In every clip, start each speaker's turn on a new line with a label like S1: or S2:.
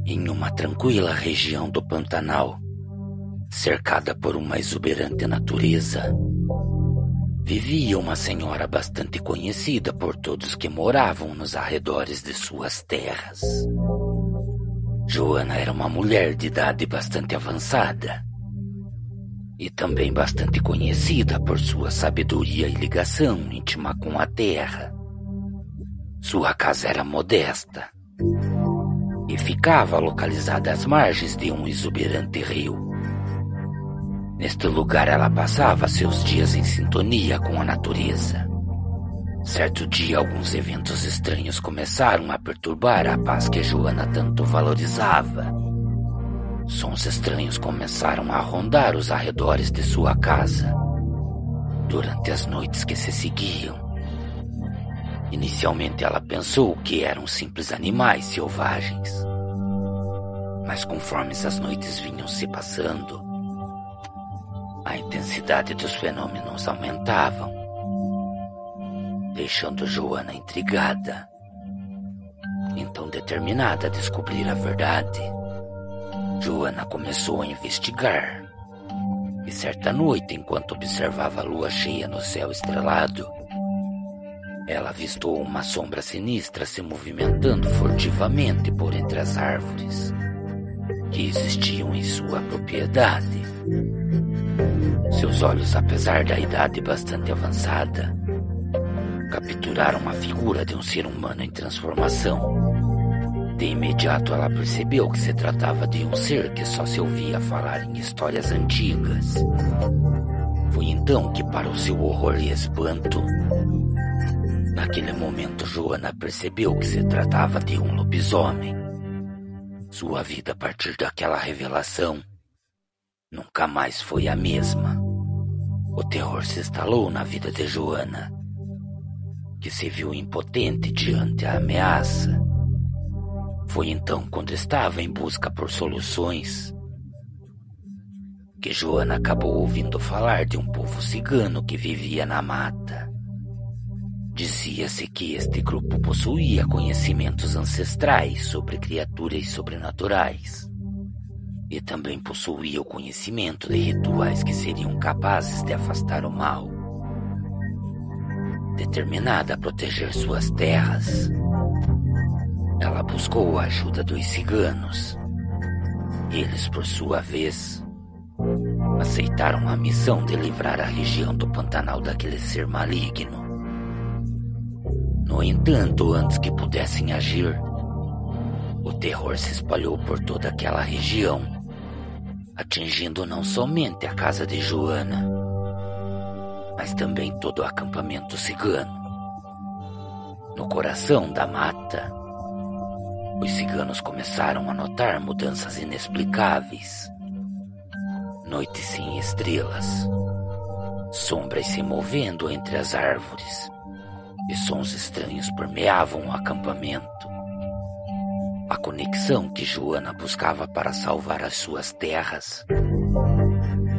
S1: Em uma tranquila região do Pantanal, cercada por uma exuberante natureza, vivia uma senhora bastante conhecida por todos que moravam nos arredores de suas terras. Joana era uma mulher de idade bastante avançada e também bastante conhecida por sua sabedoria e ligação íntima com a terra. Sua casa era modesta e ficava localizada às margens de um exuberante rio. Neste lugar ela passava seus dias em sintonia com a natureza. Certo dia, alguns eventos estranhos começaram a perturbar a paz que Joana tanto valorizava. Sons estranhos começaram a rondar os arredores de sua casa durante as noites que se seguiam. Inicialmente ela pensou que eram simples animais selvagens, mas conforme as noites vinham se passando, a intensidade dos fenômenos aumentavam, deixando Joana intrigada. Então, determinada a descobrir a verdade, Joana começou a investigar. E certa noite, enquanto observava a lua cheia no céu estrelado, ela avistou uma sombra sinistra se movimentando furtivamente por entre as árvores que existiam em sua propriedade. Seus olhos, apesar da idade bastante avançada, capturaram a figura de um ser humano em transformação. De imediato ela percebeu que se tratava de um ser que só se ouvia falar em histórias antigas. Foi então que, para o seu horror e espanto, naquele momento Joana percebeu que se tratava de um lobisomem. Sua vida a partir daquela revelação nunca mais foi a mesma. O terror se instalou na vida de Joana, que se viu impotente diante a ameaça. Foi então, quando estava em busca por soluções, que Joana acabou ouvindo falar de um povo cigano que vivia na mata. Dizia-se que este grupo possuía conhecimentos ancestrais sobre criaturas sobrenaturais e também possuía o conhecimento de rituais que seriam capazes de afastar o mal. Determinada a proteger suas terras, ela buscou a ajuda dos ciganos. Eles, por sua vez, aceitaram a missão de livrar a região do Pantanal daquele ser maligno. No entanto, antes que pudessem agir, o terror se espalhou por toda aquela região, atingindo não somente a casa de Joana, mas também todo o acampamento cigano. No coração da mata, os ciganos começaram a notar mudanças inexplicáveis. Noites sem estrelas, sombras se movendo entre as árvores, e sons estranhos permeavam o acampamento. A conexão que Joana buscava para salvar as suas terras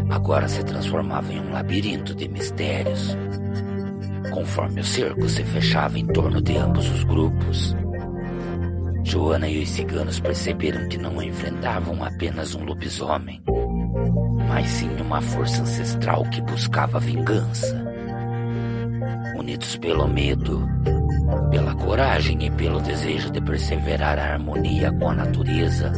S1: agora se transformava em um labirinto de mistérios. Conforme o cerco se fechava em torno de ambos os grupos, Joana e os ciganos perceberam que não enfrentavam apenas um lobisomem, mas sim uma força ancestral que buscava vingança. Unidos pelo medo, Pela coragem e pelo desejo de perseverar a harmonia com a natureza,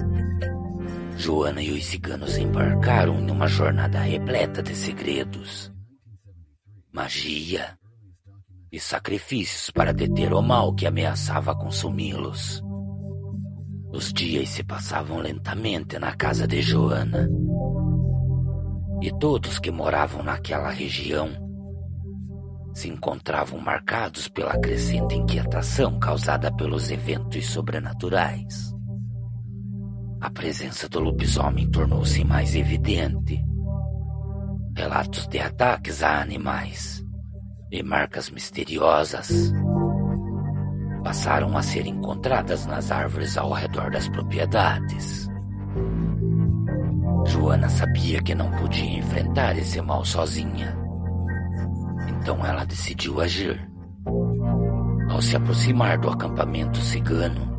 S1: Joana e os ciganos embarcaram em uma jornada repleta de segredos, magia e sacrifícios para deter o mal que ameaçava consumi-los. Os dias se passavam lentamente na casa de Joana, e todos que moravam naquela região se encontravam marcados pela crescente inquietação causada pelos eventos sobrenaturais. A presença do lobisomem tornou-se mais evidente. Relatos de ataques a animais e marcas misteriosas passaram a ser encontradas nas árvores ao redor das propriedades. Joana sabia que não podia enfrentar esse mal sozinha. Então ela decidiu agir. Ao se aproximar do acampamento cigano,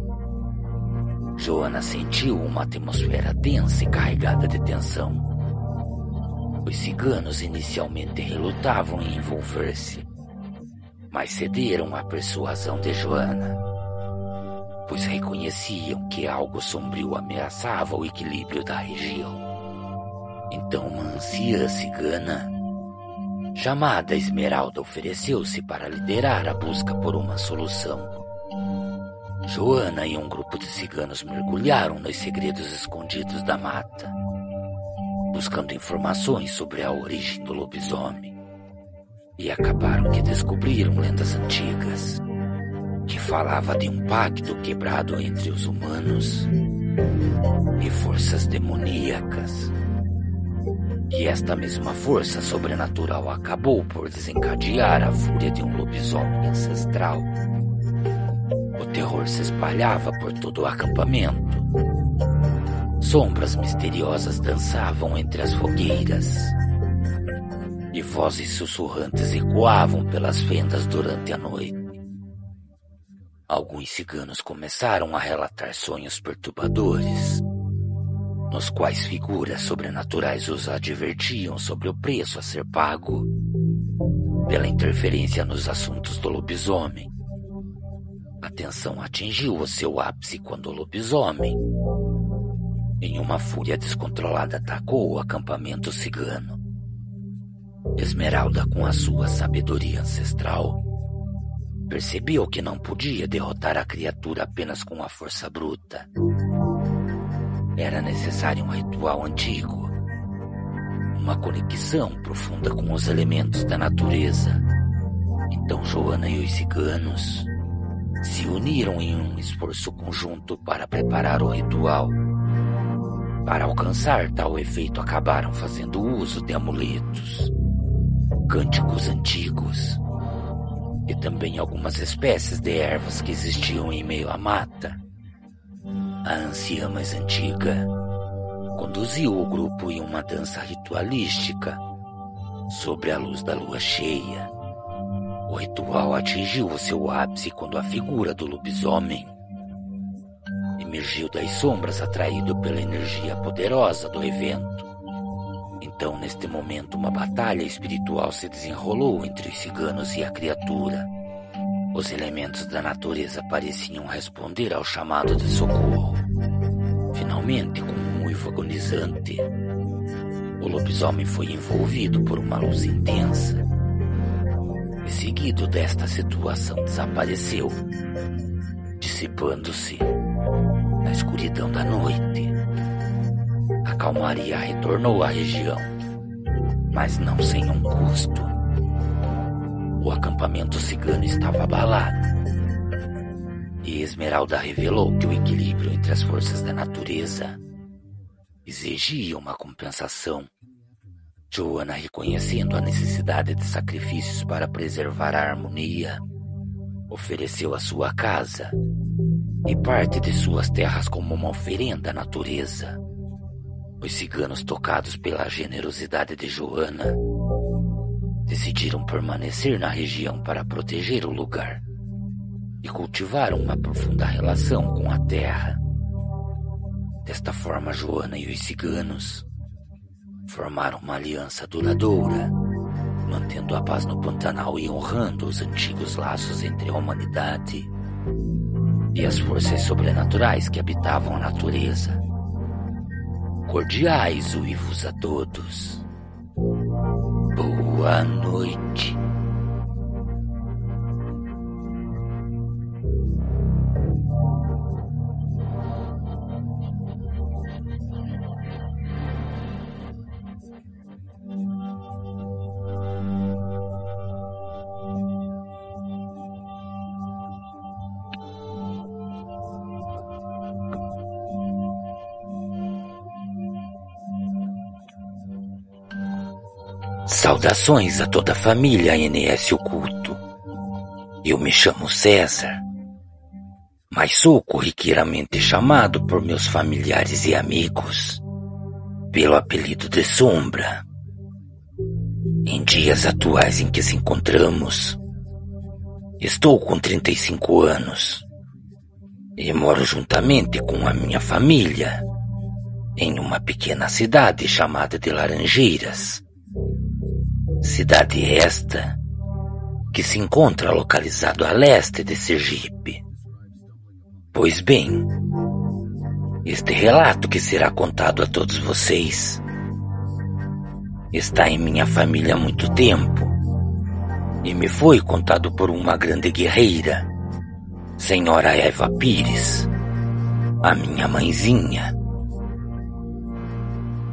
S1: Joana sentiu uma atmosfera tensa e carregada de tensão. Os ciganos inicialmente relutavam em envolver-se, mas cederam à persuasão de Joana, pois reconheciam que algo sombrio ameaçava o equilíbrio da região. Então uma anciã cigana, chamada Esmeralda, ofereceu-se para liderar a busca por uma solução. Joana e um grupo de ciganos mergulharam nos segredos escondidos da mata, buscando informações sobre a origem do lobisomem, e acabaram que descobriram lendas antigas que falava de um pacto quebrado entre os humanos e forças demoníacas. E esta mesma força sobrenatural acabou por desencadear a fúria de um lobisomem ancestral. O terror se espalhava por todo o acampamento. Sombras misteriosas dançavam entre as fogueiras, e vozes sussurrantes ecoavam pelas fendas durante a noite. Alguns ciganos começaram a relatar sonhos perturbadores, nos quais figuras sobrenaturais os advertiam sobre o preço a ser pago pela interferência nos assuntos do lobisomem. A tensão atingiu o seu ápice quando o lobisomem, em uma fúria descontrolada, atacou o acampamento cigano. Esmeralda, com a sua sabedoria ancestral, percebeu que não podia derrotar a criatura apenas com a força bruta. Era necessário um ritual antigo, uma conexão profunda com os elementos da natureza. Então Joana e os ciganos se uniram em um esforço conjunto para preparar o ritual. Para alcançar tal efeito, acabaram fazendo uso de amuletos, cânticos antigos e também algumas espécies de ervas que existiam em meio à mata. A anciã mais antiga conduziu o grupo em uma dança ritualística sob a luz da lua cheia. O ritual atingiu o seu ápice quando a figura do lobisomem emergiu das sombras, atraído pela energia poderosa do evento. Então, neste momento, uma batalha espiritual se desenrolou entre os ciganos e a criatura. Os elementos da natureza pareciam responder ao chamado de socorro. Finalmente, com um uivo agonizante, o lobisomem foi envolvido por uma luz intensa. E seguido desta situação, desapareceu, dissipando-se na escuridão da noite. A calmaria retornou à região, mas não sem um custo. O acampamento cigano estava abalado, e Esmeralda revelou que o equilíbrio entre as forças da natureza exigia uma compensação. Joana, reconhecendo a necessidade de sacrifícios para preservar a harmonia, ofereceu a sua casa e parte de suas terras como uma oferenda à natureza. Os ciganos, tocados pela generosidade de Joana, decidiram permanecer na região para proteger o lugar e cultivar uma profunda relação com a terra. Desta forma, Joana e os ciganos formaram uma aliança duradoura mantendo a paz no Pantanal e honrando os antigos laços entre a humanidade e as forças sobrenaturais que habitavam a natureza. Cordiais uivos a todos. Boa noite. Saudações a toda a família NS Oculto. Eu me chamo César, mas sou corriqueiramente chamado por meus familiares e amigos pelo apelido de Sombra. Em dias atuais em que se encontramos, estou com 35 anos e moro juntamente com a minha família em uma pequena cidade chamada de Laranjeiras. Cidade esta que se encontra localizado a leste de Sergipe. Pois bem, este relato que será contado a todos vocês está em minha família há muito tempo e me foi contado por uma grande guerreira, Senhora Eva Pires, a minha mãezinha.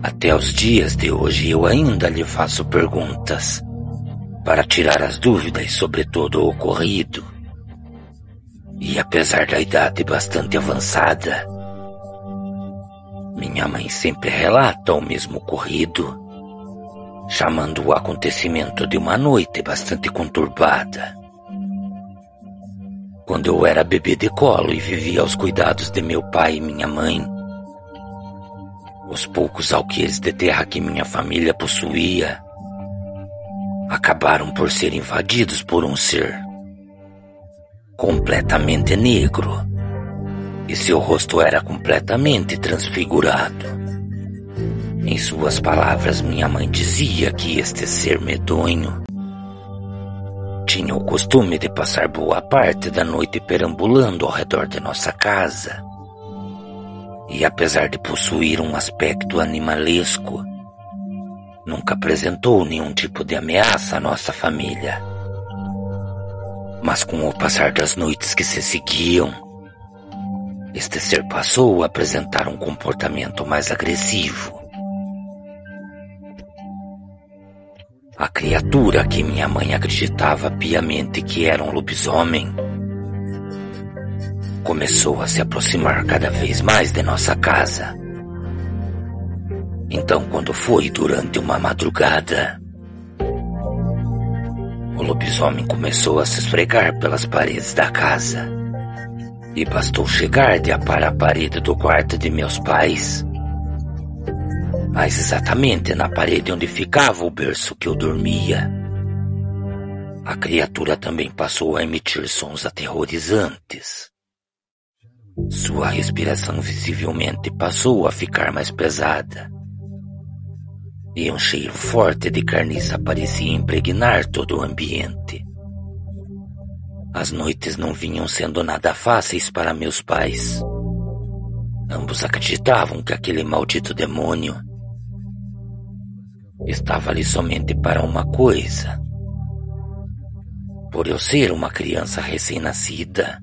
S1: Até os dias de hoje eu ainda lhe faço perguntas para tirar as dúvidas sobre todo o ocorrido. E apesar da idade bastante avançada, minha mãe sempre relata o mesmo ocorrido, chamando o acontecimento de uma noite bastante conturbada. Quando eu era bebê de colo e vivia aos cuidados de meu pai e minha mãe, os poucos alqueires de terra que minha família possuía acabaram por ser invadidos por um ser completamente negro, e seu rosto era completamente transfigurado. Em suas palavras, minha mãe dizia que este ser medonho tinha o costume de passar boa parte da noite perambulando ao redor de nossa casa. E apesar de possuir um aspecto animalesco, nunca apresentou nenhum tipo de ameaça à nossa família. Mas com o passar das noites que se seguiam, este ser passou a apresentar um comportamento mais agressivo. A criatura que minha mãe acreditava piamente que era um lobisomem começou a se aproximar cada vez mais de nossa casa. Então, quando foi durante uma madrugada, o lobisomem começou a se esfregar pelas paredes da casa. E bastou chegar de para a parede do quarto de meus pais, mais exatamente na parede onde ficava o berço que eu dormia. A criatura também passou a emitir sons aterrorizantes. Sua respiração visivelmente passou a ficar mais pesada, e um cheiro forte de carniça parecia impregnar todo o ambiente. As noites não vinham sendo nada fáceis para meus pais. Ambos acreditavam que aquele maldito demônio estava ali somente para uma coisa. Por eu ser uma criança recém-nascida,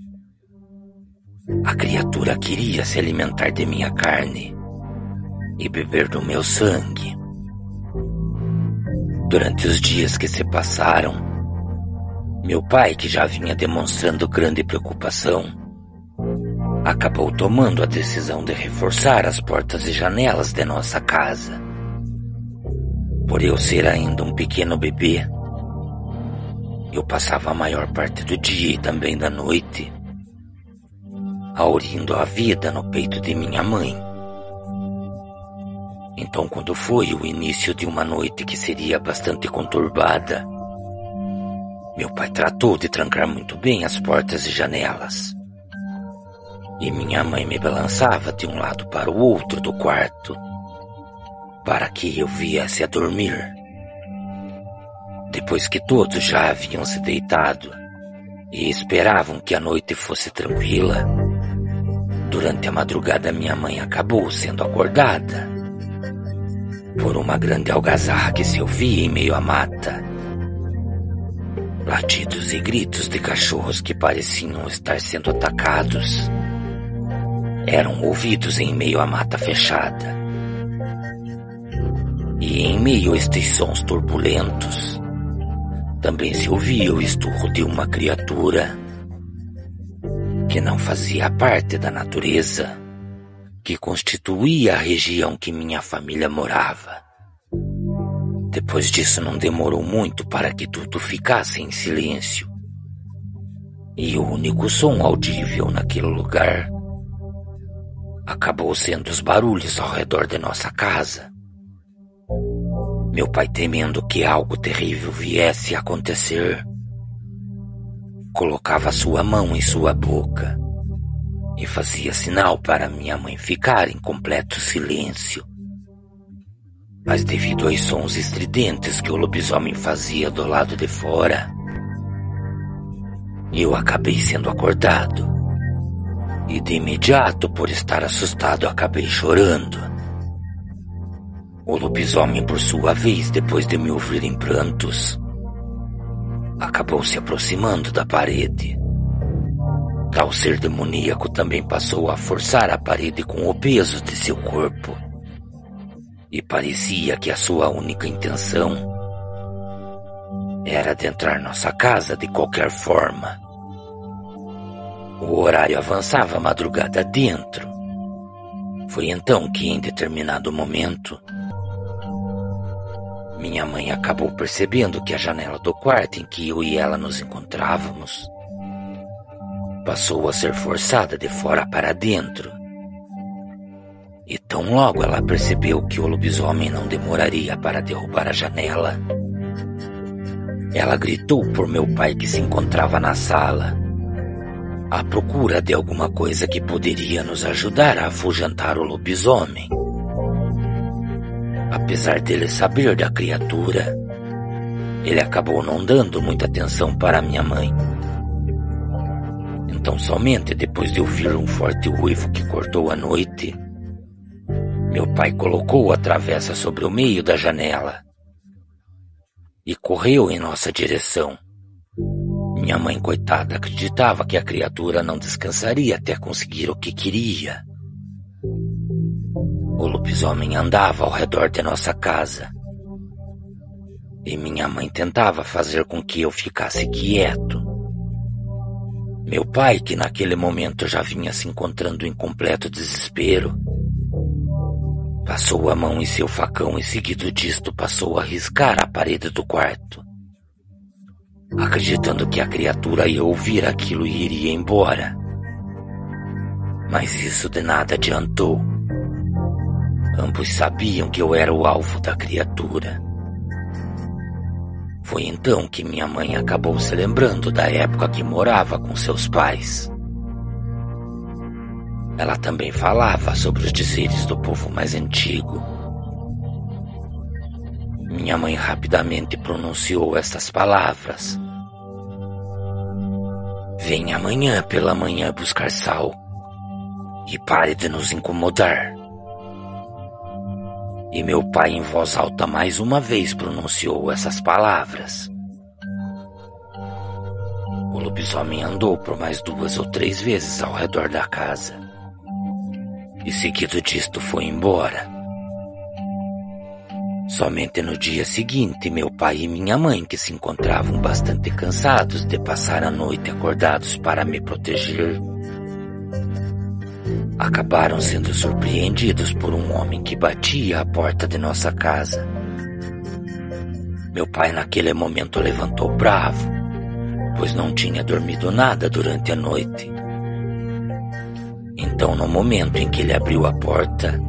S1: a criatura queria se alimentar de minha carne e beber do meu sangue. Durante os dias que se passaram, meu pai, que já vinha demonstrando grande preocupação, acabou tomando a decisão de reforçar as portas e janelas de nossa casa. Por eu ser ainda um pequeno bebê, eu passava a maior parte do dia e também da noite aurindo a vida no peito de minha mãe. Então, quando foi o início de uma noite que seria bastante conturbada, meu pai tratou de trancar muito bem as portas e janelas. E minha mãe me balançava de um lado para o outro do quarto, para que eu viesse a dormir. Depois que todos já haviam se deitado e esperavam que a noite fosse tranquila, durante a madrugada minha mãe acabou sendo acordada por uma grande algazarra que se ouvia em meio à mata. Latidos e gritos de cachorros que pareciam estar sendo atacados eram ouvidos em meio à mata fechada. E em meio a estes sons turbulentos, também se ouvia o esturro de uma criatura que não fazia parte da natureza que constituía a região que minha família morava. Depois disso não demorou muito para que tudo ficasse em silêncio. E o único som audível naquele lugar acabou sendo os barulhos ao redor de nossa casa. Meu pai, temendo que algo terrível viesse a acontecer, colocava sua mão em sua boca e fazia sinal para minha mãe ficar em completo silêncio. Mas devido aos sons estridentes que o lobisomem fazia do lado de fora, eu acabei sendo acordado. E de imediato, por estar assustado, acabei chorando. O lobisomem, por sua vez, depois de me ouvir em prantos, acabou se aproximando da parede. Tal ser demoníaco também passou a forçar a parede com o peso de seu corpo. E parecia que a sua única intenção era adentrar nossa casa de qualquer forma. O horário avançava a madrugada dentro. Foi então que, em determinado momento, minha mãe acabou percebendo que a janela do quarto em que eu e ela nos encontrávamos passou a ser forçada de fora para dentro. E tão logo ela percebeu que o lobisomem não demoraria para derrubar a janela, ela gritou por meu pai, que se encontrava na sala, à procura de alguma coisa que poderia nos ajudar a afugentar o lobisomem. Apesar dele saber da criatura, ele acabou não dando muita atenção para minha mãe. Então, somente depois de ouvir um forte uivo que cortou a noite, meu pai colocou a travessa sobre o meio da janela e correu em nossa direção. Minha mãe, coitada, acreditava que a criatura não descansaria até conseguir o que queria. O lobisomem andava ao redor de nossa casa e minha mãe tentava fazer com que eu ficasse quieto. Meu pai, que naquele momento já vinha se encontrando em completo desespero, passou a mão em seu facão e, seguido disto, passou a riscar a parede do quarto, acreditando que a criatura ia ouvir aquilo e iria embora. Mas isso de nada adiantou. Ambos sabiam que eu era o alvo da criatura. Foi então que minha mãe acabou se lembrando da época que morava com seus pais. Ela também falava sobre os dizeres do povo mais antigo. Minha mãe rapidamente pronunciou estas palavras: "Venha amanhã pela manhã buscar sal e pare de nos incomodar." E meu pai, em voz alta, mais uma vez pronunciou essas palavras. O lobisomem andou por mais 2 ou 3 vezes ao redor da casa e, seguido disto, foi embora. Somente no dia seguinte, meu pai e minha mãe, que se encontravam bastante cansados de passar a noite acordados para me proteger, acabaram sendo surpreendidos por um homem que batia à porta de nossa casa. Meu pai, naquele momento, levantou bravo, pois não tinha dormido nada durante a noite. Então, no momento em que ele abriu a porta,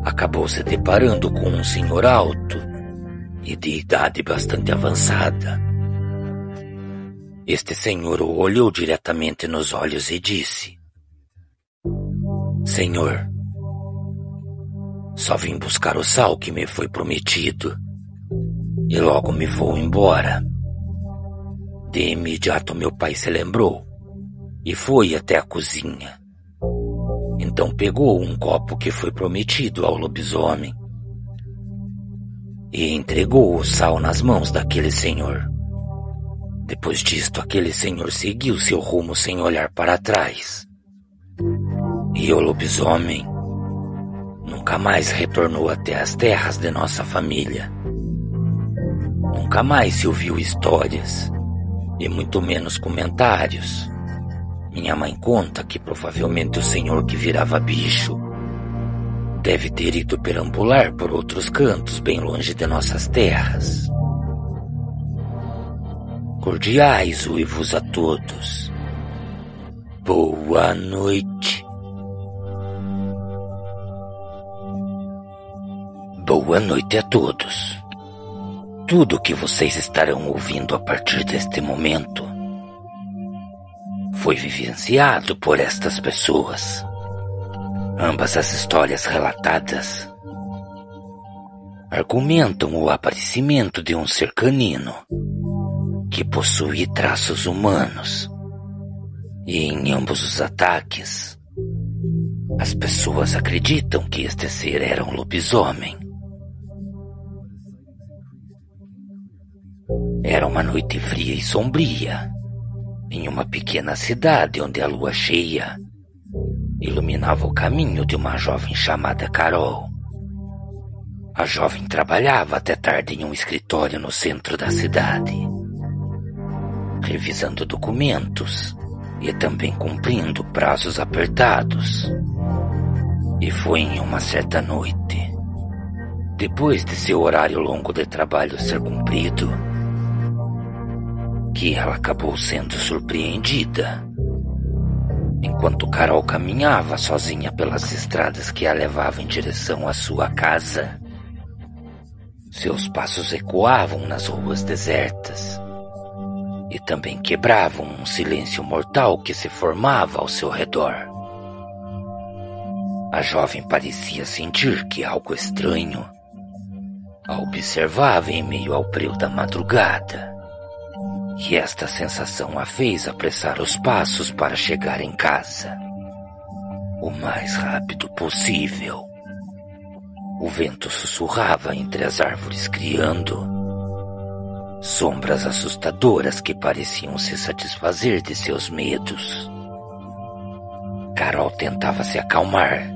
S1: acabou se deparando com um senhor alto e de idade bastante avançada. Este senhor o olhou diretamente nos olhos e disse: "Senhor, só vim buscar o sal que me foi prometido. e logo me vou embora. De imediato meu pai se lembrou e foi até a cozinha. Então pegou um copo que foi prometido ao lobisomem e entregou o sal nas mãos daquele senhor. Depois disto, aquele senhor seguiu seu rumo sem olhar para trás. E o lobisomem nunca mais retornou até as terras de nossa família. Nunca mais se ouviu histórias, e muito menos comentários. Minha mãe conta que provavelmente o senhor que virava bicho deve ter ido perambular por outros cantos bem longe de nossas terras. Cordiais uivos a todos. Boa noite. Boa noite a todos. Tudo o que vocês estarão ouvindo a partir deste momento foi vivenciado por estas pessoas. Ambas as histórias relatadas argumentam o aparecimento de um ser canino que possui traços humanos, e em ambos os ataques, as pessoas acreditam que este ser era um lobisomem. Era uma noite fria e sombria, em uma pequena cidade onde a lua cheia iluminava o caminho de uma jovem chamada Carol. A jovem trabalhava até tarde em um escritório no centro da cidade, revisando documentos e também cumprindo prazos apertados. E foi em uma certa noite, depois de seu horário longo de trabalho ser cumprido, que ela acabou sendo surpreendida. Enquanto Carol caminhava sozinha pelas estradas que a levavam em direção à sua casa, seus passos ecoavam nas ruas desertas e também quebravam um silêncio mortal que se formava ao seu redor. A jovem parecia sentir que algo estranho a observava em meio ao breu da madrugada, e esta sensação a fez apressar os passos para chegar em casa o mais rápido possível. O vento sussurrava entre as árvores, criando sombras assustadoras que pareciam se satisfazer de seus medos. Carol tentava se acalmar,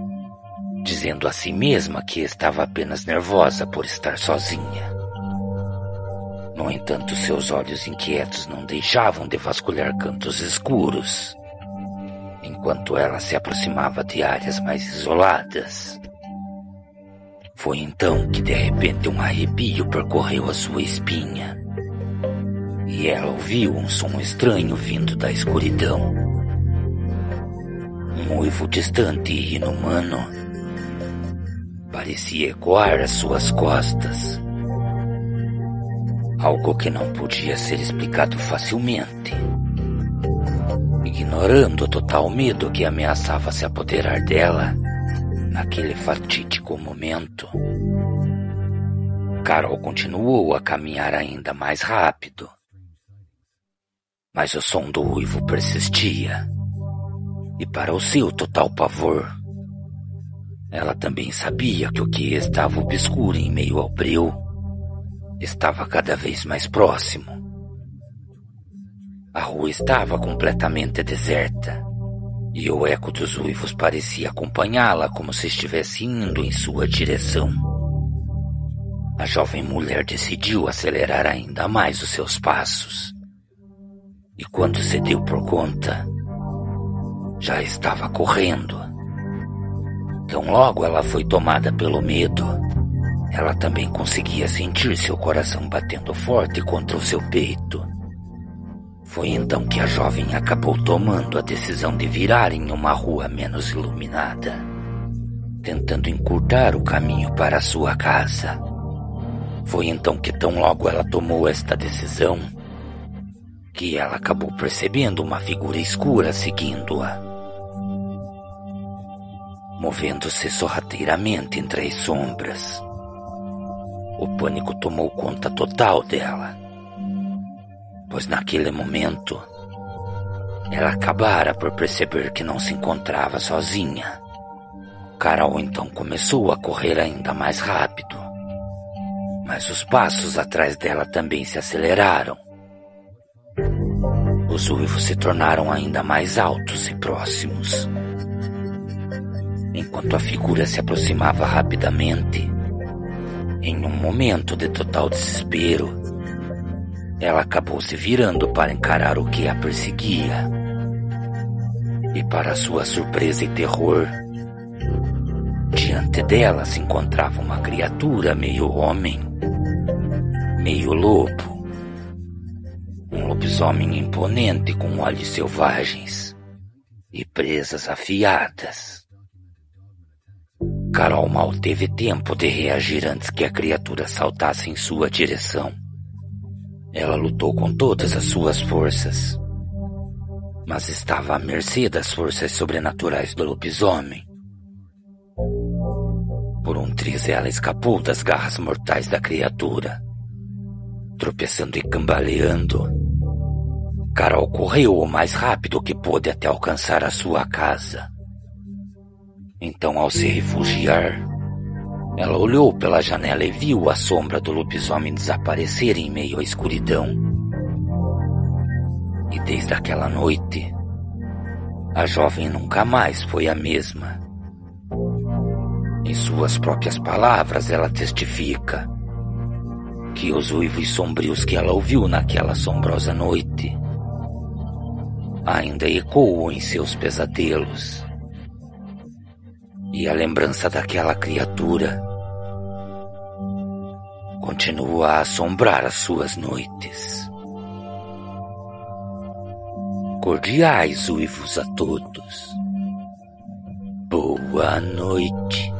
S1: dizendo a si mesma que estava apenas nervosa por estar sozinha. No entanto, seus olhos inquietos não deixavam de vasculhar cantos escuros, enquanto ela se aproximava de áreas mais isoladas. Foi então que de repente um arrepio percorreu a sua espinha, e ela ouviu um som estranho vindo da escuridão. Um uivo distante e inumano parecia ecoar às suas costas. Algo que não podia ser explicado facilmente. Ignorando o total medo que ameaçava se apoderar dela naquele fatídico momento, Carol continuou a caminhar ainda mais rápido. Mas o som do uivo persistia, e para o seu total pavor, ela também sabia que o que estava obscuro em meio ao breu estava cada vez mais próximo. A rua estava completamente deserta, e o eco dos uivos parecia acompanhá-la como se estivesse indo em sua direção. A jovem mulher decidiu acelerar ainda mais os seus passos, e quando se deu por conta, já estava correndo. Tão logo ela foi tomada pelo medo, ela também conseguia sentir seu coração batendo forte contra o seu peito. Foi então que a jovem acabou tomando a decisão de virar em uma rua menos iluminada, tentando encurtar o caminho para a sua casa. Foi então que tão logo ela tomou esta decisão, que ela acabou percebendo uma figura escura seguindo-a, movendo-se sorrateiramente entre as sombras. O pânico tomou conta total dela, pois naquele momento ela acabara por perceber que não se encontrava sozinha. Carol então começou a correr ainda mais rápido, mas os passos atrás dela também se aceleraram. Os uivos se tornaram ainda mais altos e próximos. Enquanto a figura se aproximava rapidamente, em um momento de total desespero, ela acabou se virando para encarar o que a perseguia. E para sua surpresa e terror, diante dela se encontrava uma criatura meio homem, meio lobo. Um lobisomem imponente com olhos selvagens e presas afiadas. Carol mal teve tempo de reagir antes que a criatura saltasse em sua direção. Ela lutou com todas as suas forças, mas estava à mercê das forças sobrenaturais do lobisomem. Por um triz ela escapou das garras mortais da criatura. Tropeçando e cambaleando, Carol correu o mais rápido que pôde até alcançar a sua casa. Então, ao se refugiar, ela olhou pela janela e viu a sombra do lobisomem desaparecer em meio à escuridão. E desde aquela noite, a jovem nunca mais foi a mesma. Em suas próprias palavras, ela testifica que os uivos sombrios que ela ouviu naquela assombrosa noite ainda ecoam em seus pesadelos. E a lembrança daquela criatura continua a assombrar as suas noites. Cordiais uivos a todos. Boa noite.